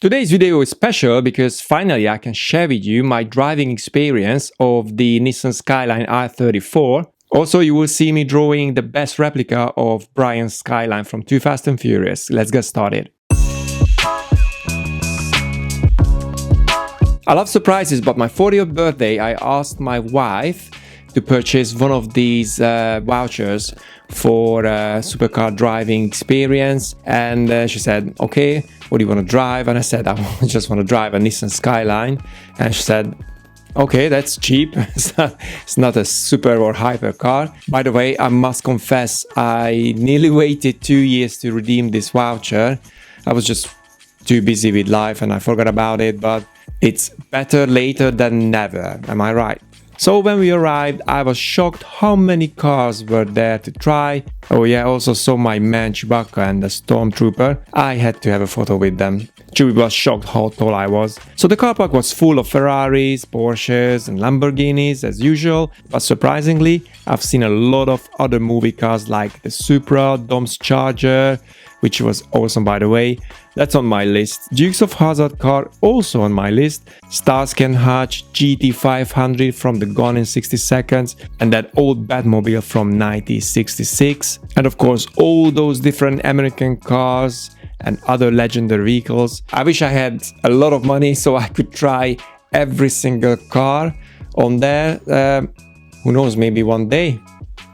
Today's video is special because finally I can share with you my driving experience of the Nissan Skyline R34. Also, you will see me drawing the best replica of Brian's Skyline from Too Fast and Furious. Let's get started. I love surprises, but my 40th birthday I asked my wife to purchase one of these vouchers for supercar driving experience, and she said, okay, what do you want to drive? And I said, I just want to drive a Nissan Skyline. And she said, okay, that's cheap. It's not a super or hyper car. By the way, I must confess, I nearly waited 2 years to redeem this voucher. I was just too busy with life and I forgot about it, but it's better later than never. Am I right? So when we arrived, I was shocked how many cars were there to try. Oh yeah, also saw my man Chewbacca and the Stormtrooper. I had to have a photo with them. Chewie was shocked how tall I was. So the car park was full of Ferraris, Porsches and Lamborghinis as usual. But surprisingly, I've seen a lot of other movie cars like the Supra, Dom's Charger, which was awesome by the way. That's on my list. Dukes of Hazzard car also on my list. Starsky and Hutch GT500 from the Gone in 60 Seconds, and that old Batmobile from 1966. And of course all those different American cars and other legendary vehicles. I wish I had a lot of money so I could try every single car on there. Who knows, maybe one day.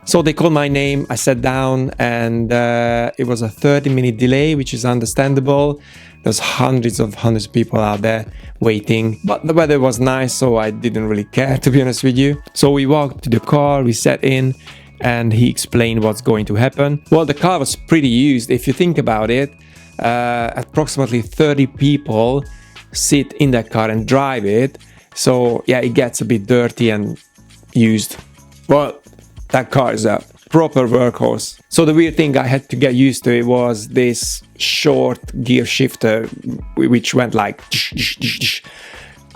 So they called my name, I sat down, and it was a 30-minute delay, which is understandable. There's hundreds of people out there waiting, but the weather was nice, so I didn't really care, to be honest with you. So we walked to the car, we sat in, and he explained what's going to happen. Well, the car was pretty used. If you think about it, approximately 30 people sit in that car and drive it. So yeah, it gets a bit dirty and used. Well, that car is a proper workhorse. So the weird thing I had to get used to it was this short gear shifter, which went like...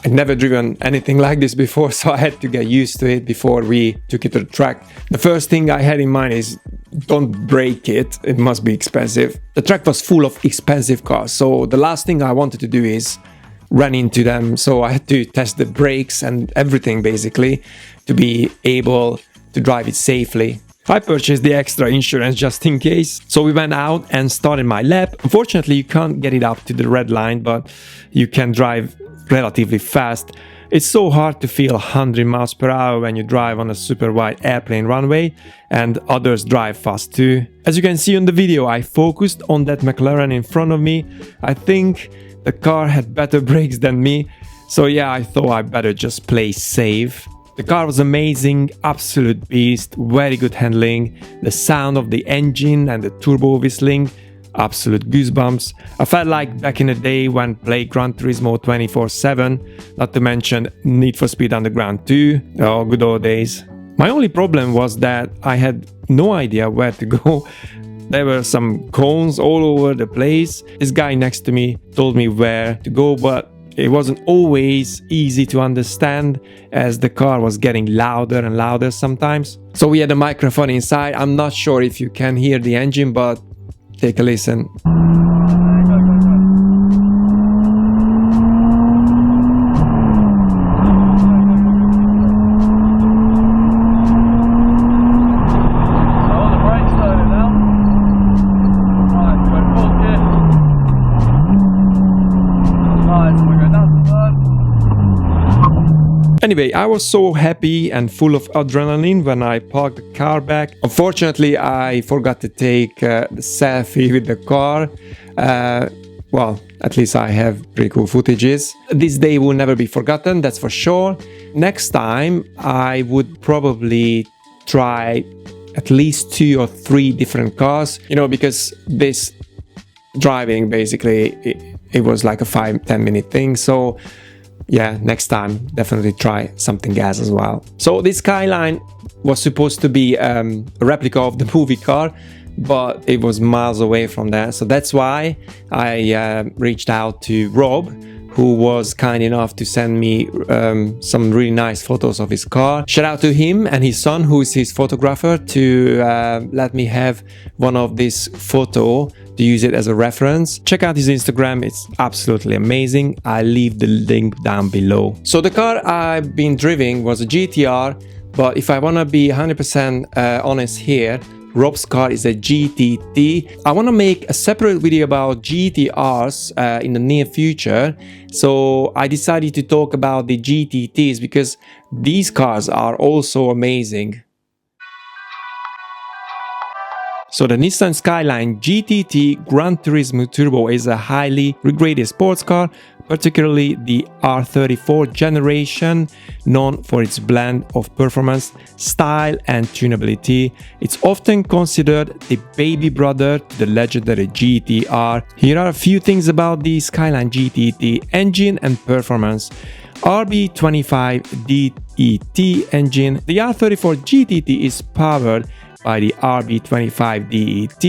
I'd never driven anything like this before, so I had to get used to it before we took it to the track. The first thing I had in mind is don't break it, it must be expensive. The track was full of expensive cars, so the last thing I wanted to do is run into them, so I had to test the brakes and everything basically to be able to drive it safely. I purchased the extra insurance just in case. So we went out and started my lap. Unfortunately, you can't get it up to the red line, but you can drive relatively fast. It's so hard to feel 100 miles per hour when you drive on a super wide airplane runway, and others drive fast too. As you can see on the video, I focused on that McLaren in front of me. I think the car had better brakes than me, so yeah, I thought I better just play safe. The car was amazing, absolute beast, very good handling, the sound of the engine and the turbo whistling, absolute goosebumps. I felt like back in the day when played Gran Turismo 24/7, not to mention Need for Speed Underground 2, oh good old days. My only problem was that I had no idea where to go. There were some cones all over the place. This guy next to me told me where to go, but it wasn't always easy to understand as the car was getting louder and louder sometimes. So we had a microphone inside. I'm not sure if you can hear the engine, but take a listen. Anyway, I was so happy and full of adrenaline when I parked the car back. Unfortunately, I forgot to take the selfie with the car. Well, at least I have pretty cool footages. This day will never be forgotten, that's for sure. Next time, I would probably try at least 2 or 3 different cars. You know, because this driving, basically, it was like a 5-10 minute thing. So yeah, next time definitely try something else as well. So this Skyline was supposed to be a replica of the movie car, but it was miles away from that. So that's why I reached out to Rob, who was kind enough to send me some really nice photos of his car. Shout out to him and his son, who is his photographer, to let me have one of this photo to use it as a reference. Check out his Instagram, it's absolutely amazing. I'll leave the link down below. So the car I've been driving was a GTR, but if I want to be 100% honest here, Rob's car is a GTT. I want to make a separate video about GTRs in the near future. So I decided to talk about the GTTs because these cars are also amazing. So the Nissan Skyline GTT Gran Turismo Turbo is a highly regarded sports car, particularly the R34 generation, known for its blend of performance, style and tunability. It's often considered the baby brother to the legendary GTR. Here are a few things about the Skyline GTT engine and performance. RB25 DET engine. The R34 GTT is powered by the RB25 DET,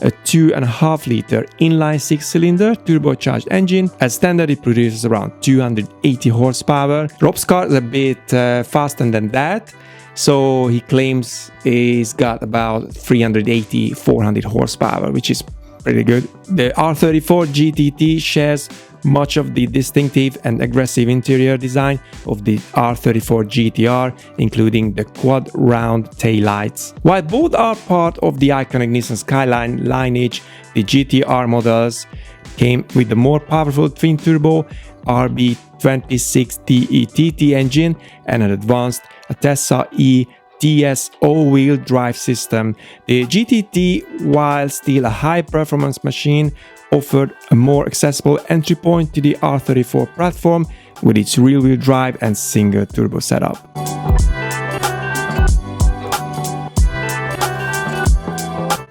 a 2.5-liter inline 6-cylinder turbocharged engine. As standard, it produces around 280 horsepower. Rob's car is a bit faster than that, so he claims he's got about 380-400 horsepower, which is pretty good. The R34 GTT shares much of the distinctive and aggressive interior design of the R34 GTR, including the quad round taillights. While both are part of the iconic Nissan Skyline lineage, the GTR models came with the more powerful twin-turbo RB26 TETT engine and an advanced Atessa E TS all-wheel drive system. The GTT, while still a high-performance machine, offered a more accessible entry point to the R34 platform with its rear-wheel drive and single turbo setup.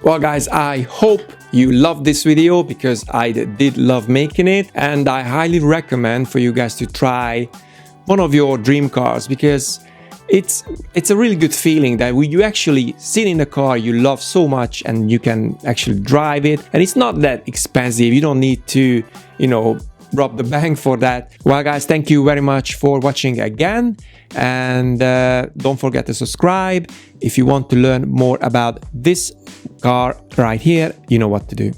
Well guys, I hope you loved this video because I did love making it, and I highly recommend for you guys to try one of your dream cars because it's a really good feeling that you actually sit in a car you love so much and you can actually drive it, and it's not that expensive. You don't need to, rob the bank for that. Well guys, thank you very much for watching again, and don't forget to subscribe. If you want to learn more about this car right here, you know what to do.